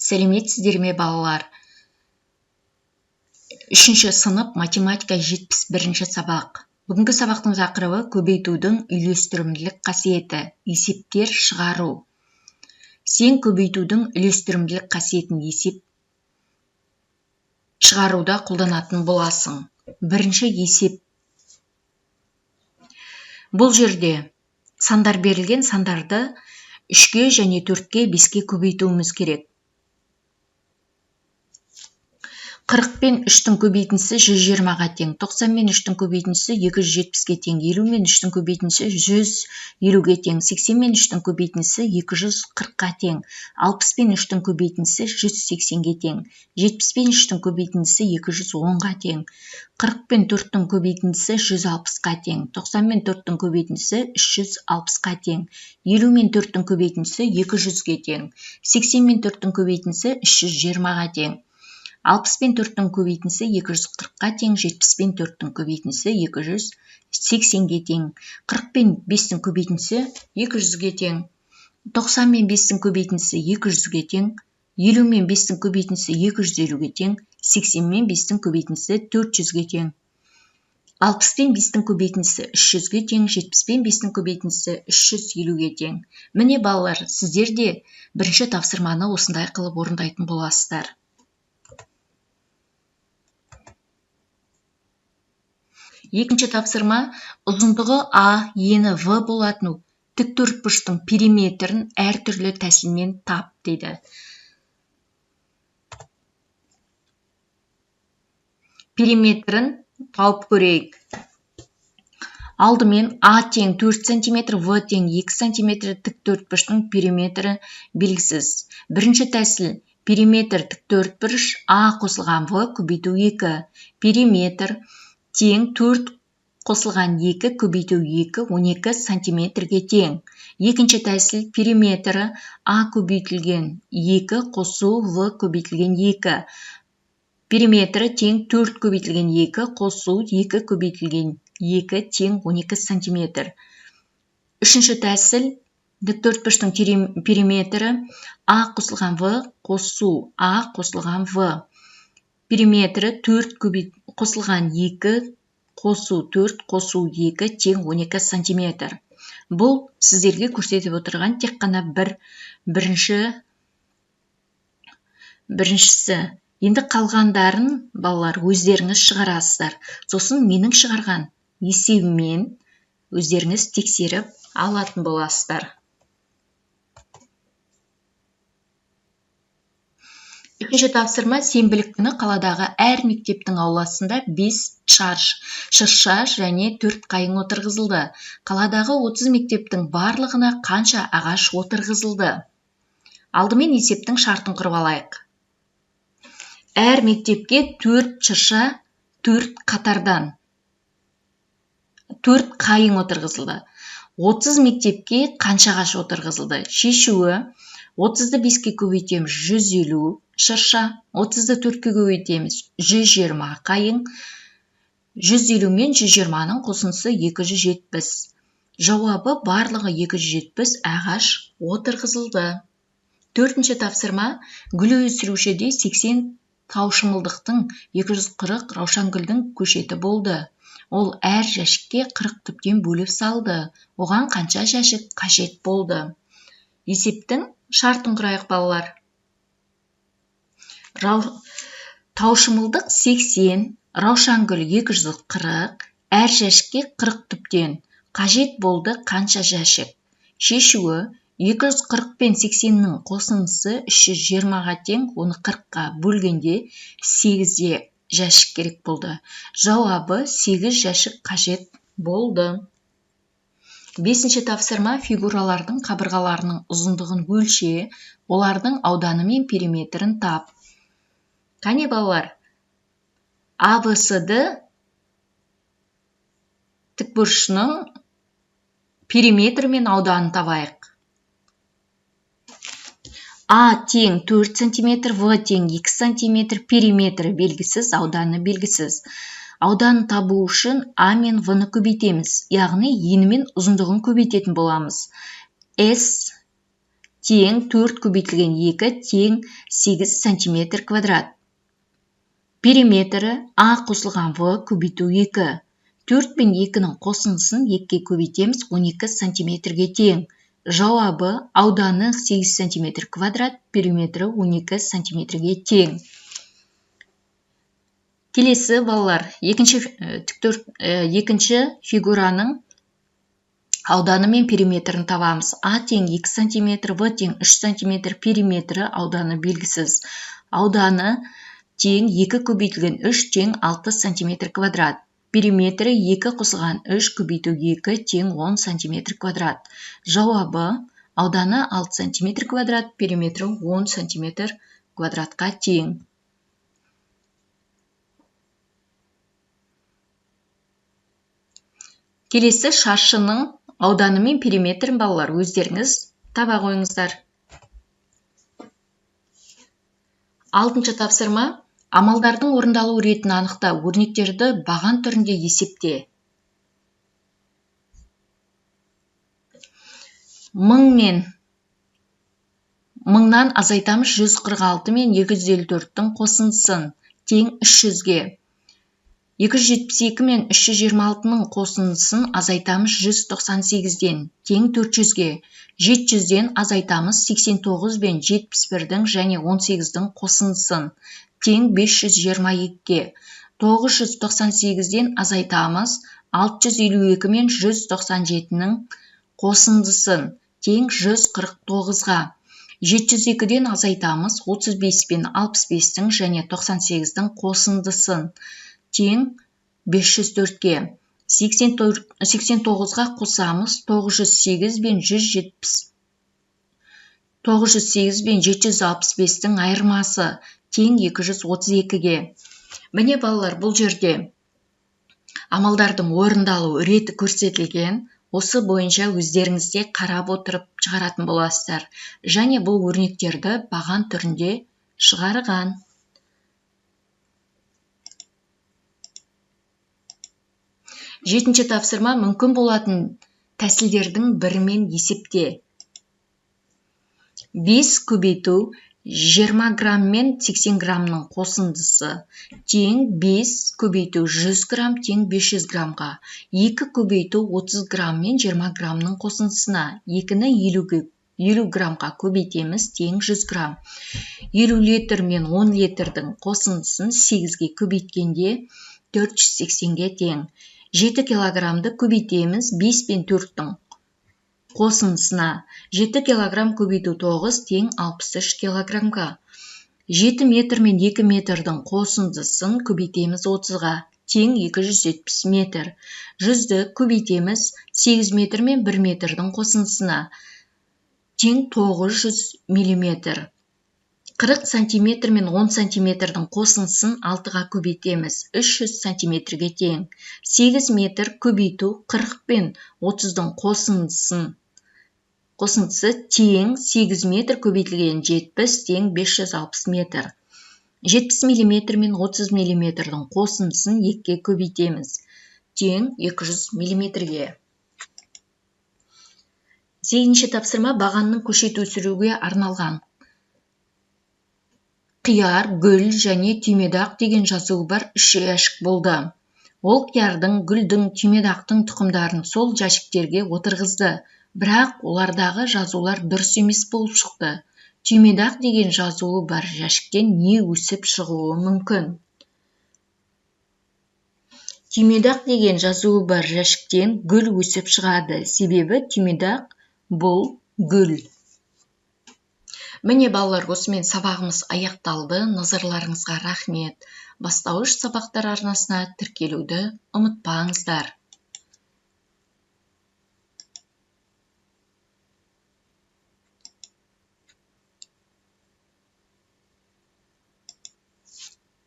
Сәлеметсіздер ме балалар? 3-ші сынып математика 71-ші сабақ. Бүгінгі сабақтың тақырыбы көбейтудің үйлестірімділік қасиеті, есептер шығару. Сен көбейтудің үйлестірімділік қасиетін есеп шығаруда қолданатын боласың. Бірінші есеп. Бұл жерде сандар берілген, сандарды 3-ке және 4-ке 5-ке көбейтуіміз керек. 40 пен 3-тің көбейтіндісі 120-ға тең, 90 мен 3-тің көбейтіндісі 270-ге тең, 50 мен 3-тің көбейтіндісі 150-ге тең, 80 мен 3-тің көбейтіндісі 240-қа тең, 60 пен 3-тің көбейтіндісі 180-ге тең, 70 пен 3-тің көбейтіндісі 210-ға тең, 40 пен 4-тің көбейтіндісі 160-ға тең, 90 мен 4-тің көбейтіндісі 360-қа тең, 50 мен 4-тің көбейтіндісі 200-ге тең, 80 мен 4-тің көбейтіндісі 320-ға тең, 60 пен 4-тің көбейтіндісі 240-қа тең, 70 пен 4-тің көбейтіндісі 280-ге тең, 40 пен 5-тің көбейтіндісі 200-ге тең, 90 мен 5-тің көбейтіндісі 200-ге тең, 50 мен 5-тің көбейтіндісі 250-ге тең, 80 мен 5-тің көбейтіндісі 400-ге тең, 60 пен 5-тің көбейтіндісі 300-ге тең, 70 пен 5-тің көбейтіндісі 350-ге тең. Міне балалар, сіздер де бірінші тапсырманы осындай қылып орындайтын боласыздар. Екінші тапсырма, ұзындығы А, ені В болатын тіктөртбұрыштың периметрін әртүрлі тәсілмен тап дейді. Периметрін тауып көрейік. Алдымен А тең 4 см, В тең 2 см тіктөртбұрыштың периметрі белгісіз. Бірінші тәсіл, периметр тіктөртбұрыш А қосылған В көбейту 2. Периметр тең 4 қосылған 2 көбейту 2 12 сантиметрге тең. Екінші тәсіл, периметрі А көбейтілген 2 қосу В көбейтілген 2. Периметрі тең 4 көбейтілген 2 қосу 2 көбейтілген 2 тең 12 сантиметр. Үшінші тәсіл, тіктөртбұрыштың периметрі А қосылған В қосу А қосылған В. Периметрі 4 қосылған 2 қосу 4 қосу 2 тең 12 сантиметр. Бұл сіздерге көрсетіп отырған тек қана біріншісі. Енді қалғандарын балалар өздеріңіз шығарасыздар. Сосын менің шығарған есебімен өздеріңіз тексеріп алатын боласыздар. Екінші тапсырма, сенбілік күні қаладағы әр мектептің ауласында 5 шырша және 4 қайың отырғызылды. Қаладағы 30 мектептің барлығына қанша ағаш отырғызылды? Алдымен есептің шартын құрып алайық. Әр мектепке 4 шырша, 4 қатардан 4 қайың отырғызылды. 30 мектепке қанша ағаш отырғызылды? Шешуі, 30-ды 5-ке көбейтеміз 150 шырша, 30-ды 4-ке көбейтеміз 120 қайың, 150 мен 120-ның қосындысы 270. Жауабы барлығы 270 ағаш отырғызылды. Төртінші тапсырма, гүл өсірушіде 80 таушымылдықтың 240 раушангүлдің көшеті болды. Ол әр жәшікке 40 түптен бөліп салды. Оған қанша жәшік қажет болды? Есептің шартын құрайық балалар. Таушымылдық 80, раушангүл 240, әр жәшікке 40 түптен қажет болды қанша жәшік? Шешуі, 240 пен 80-нің қосындысы 320-ға тең, оны 40-қа бөлгенде 8 жәшік керек болды. Жауабы 8 жәшік қажет болды. Бесінші тапсырма, фигуралардың қабырғаларының ұзындығын өлше, олардың ауданы мен периметрін тап. Қане балалар, ABCD тікбұрышының периметрі мен ауданын табайық. А тең 4 см, В тең 2 см, периметрі белгісіз, ауданы белгісіз. Ауданын табу үшін А мен В-ны көбейтеміз, яғни ені мен ұзындығын көбейтетін боламыз. S тең 4 көбейтілген 2 тең 8 сантиметр квадрат. Периметрі А қосылған В көбейту 2. 4 пен 2-ның қосындысын 2-ге көбейтеміз, 12 сантиметрге тең. Жауабы ауданы 8 сантиметр квадрат, периметрі 12 сантиметрге тең. Келесі балалар, екінші фигураның ауданы мен периметрін табамыз. А тең 2 сантиметр, В тең 3 сантиметр, периметрі ауданы белгісіз. Ауданы тең 2 көбейтілген 3 тең 6 сантиметр квадрат. Периметрі 2 қосылған 3 көбейту 2 тең 10 сантиметр квадрат. Жауабы ауданы 6 сантиметр квадрат, периметрі 10 сантиметр квадратқа тең. Келесі шаршының ауданы мен периметрін балалар өздеріңіз таба қойыңыздар. 6-шы тапсырма. Амалдардың орындалу ретін анықта, өрнектерді баған түрінде есепте. 1000-нан азайтамыз 146 мен 254-тің қосындысын тең 300-ге. 272 мен 326-ның қосындысын азайтамыз 198-ден тең 400-ге. 700-ден азайтамыз 89 бен 71-дің және 18-дің қосындысын тең 522-ге. 998-ден азайтамыз 652 мен 197-ның қосындысын тең 149-ға. 702-ден азайтамыз 35 бен 65-дің және 98-дің қосындысын тең 504-ге. 89-ға қосамыз 908 бен 765-дің айырмасы тең 232-ге. Міне балалар, бұл жерде амалдардың орындалу реті көрсетілген. Осы бойынша өздеріңізде қарап отырып шығаратын боласыздар. Және бұл өрнектерді баған түрінде шығарған. 7-ші тапсырма. Мүмкін болатын тәсілдердің бірімен есепте. 5 көбейту 20 грамм мен 80 граммның қосындысы тең 5 көбейту 100 грамм тең 500 граммға. 2 көбейту 30 грамм мен 20 граммның қосындысына 2-ні 50 граммға көбейтеміз тең 100 грамм. 50 литр мен 10 литрдің қосындысын 8-ге көбейткенде 480-ге тең. 7 килограммды көбейтеміз 5 пен 4-дің қосындысына. 7 килограмм көбейту 9 тең 63 килограммға. 7 метр мен 2 метрдің қосындысын көбейтеміз 30-ға. Тең 270 метр. 100-ді көбейтеміз 8 метр мен 1 метрдің қосындысына. Тең 900 миллиметр. 40 сантиметр мен 10 сантиметрдің қосындысын 6-ға көбейтеміз 300 сантиметрге тең. 8 метр көбейту 40 пен 30-дың қосындысы тең 8 метр көбейтілген 70 тең 560 метр. 70 миллиметр мен 30 миллиметрдің қосындысын 2-ге көбейтеміз тең 200 миллиметрге. 8-ші тапсырма. Бағанның көшет өсіруге арналған. Қияр, гүл және түймедақ деген жазуы бар 3 жәшік болды. Ол қиярдың, гүлдің, түймедақтың тұқымдарын сол жәшіктерге отырғызды. Бірақ олардағы жазулар дұрыс емес болып шықты. Түймедақ деген жазуы бар жәшіктен не өсіп шығуы мүмкін? Түймедақ деген жазуы бар жәшіктен гүл өсіп шығады. Себебі түймедақ бұл гүл. Міне балалар, осымен сабағымыз аяқталды. Назарларыңызға рахмет. Бастауыш сабақтар арнасына тіркелуді ұмытпаңыздар.